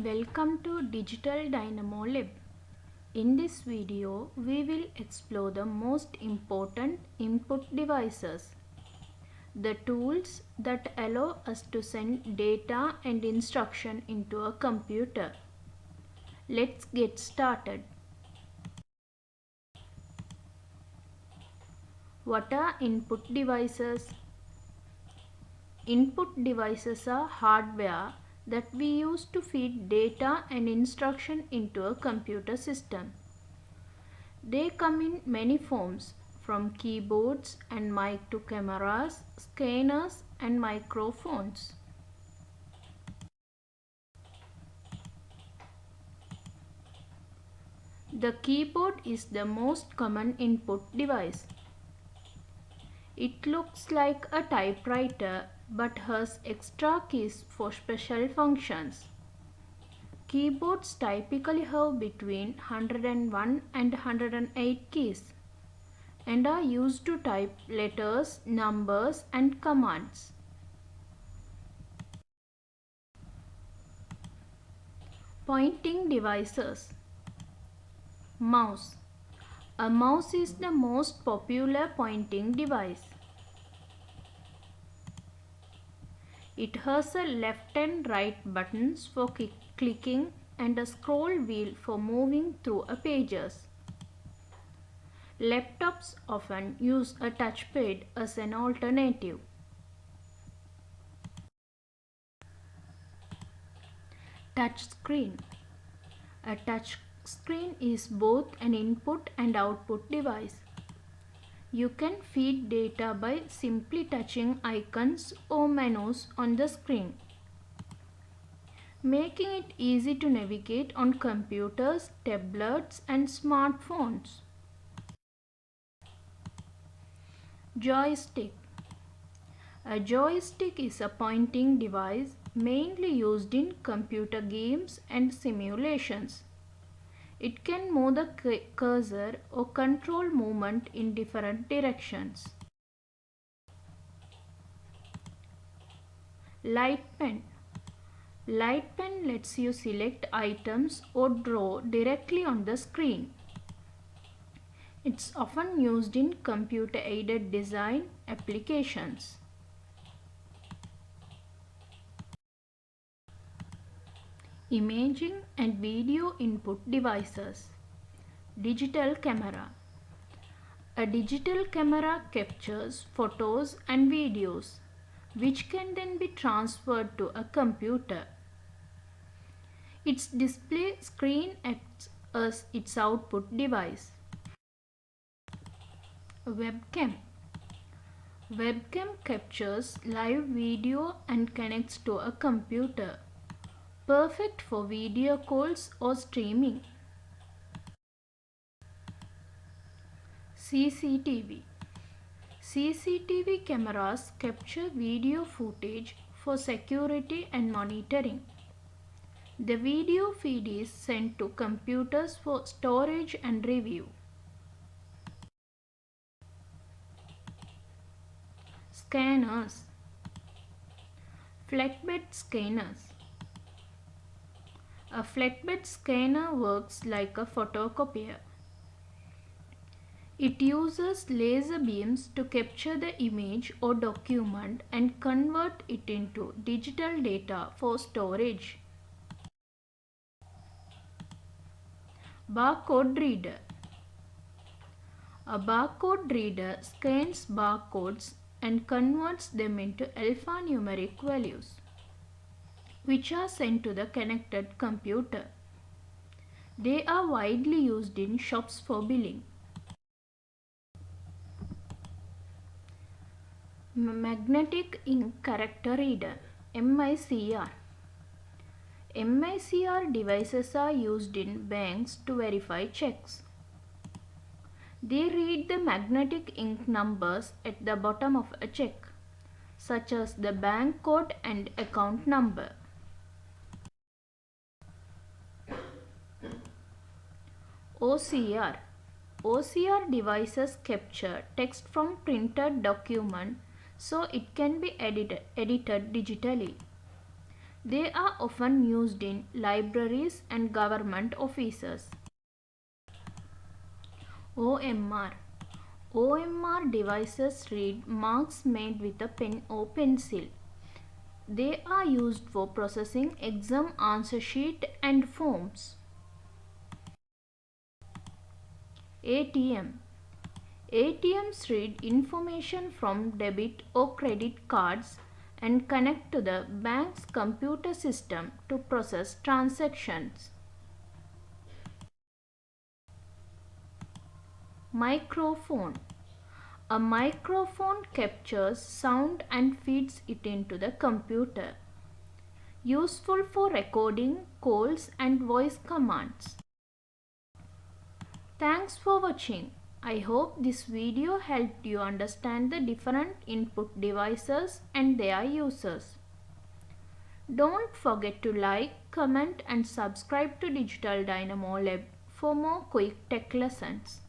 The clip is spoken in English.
Welcome to Digital Dynamo Lab. In this video, we will explore the most important input devices, the tools that allow us to send data and instruction into a computer. Let's get started. What are input devices? Input devices are hardware that we use to feed data and instruction into a computer system. They come in many forms, from keyboards and mic to cameras, scanners and microphones. The keyboard is the most common input device. It looks like a typewriter but has extra keys for special functions. Keyboards typically have between 101 and 108 keys and are used to type letters, numbers and commands. Pointing devices. Mouse. A mouse is the most popular pointing device. It has a left and right buttons for clicking and a scroll wheel for moving through pages. Laptops often use a touchpad as an alternative. Touch screen. A touch screen is both an input and output device. You can feed data by simply touching icons or menus on the screen, making it easy to navigate on computers, tablets and smartphones. Joystick. A joystick is a pointing device mainly used in computer games and simulations. It can move the cursor or control movement in different directions. Light pen. Light pen lets you select items or draw directly on the screen. It's often used in computer-aided design applications. Imaging and video input devices. Digital camera. A digital camera captures photos and videos, which can then be transferred to a computer. Its display screen acts as its output device. Webcam. Webcam captures live video and connects to a computer, perfect for video calls or streaming. CCTV. CCTV cameras capture video footage for security and monitoring. The video feed is sent to computers for storage and review. Scanners. Flatbed scanners. A flatbed scanner works like a photocopier. It uses laser beams to capture the image or document and convert it into digital data for storage. Barcode reader. A barcode reader scans barcodes and converts them into alphanumeric values, which are sent to the connected computer. They are widely used in shops for billing. Magnetic Ink Character Reader, MICR. MICR devices are used in banks to verify checks. They read the magnetic ink numbers at the bottom of a check, such as the bank code and account number. OCR. OCR devices capture text from printed document so it can be edited digitally. They are often used in libraries and government offices. OMR. OMR devices read marks made with a pen or pencil. They are used for processing exam answer sheet and forms. ATM. ATMs read information from debit or credit cards and connect to the bank's computer system to process transactions. Microphone. A microphone captures sound and feeds it into the computer. Useful for recording calls and voice commands. Thanks for watching. I hope this video helped you understand the different input devices and their uses. Don't forget to like, comment and subscribe to Digital Dynamo Lab for more quick tech lessons.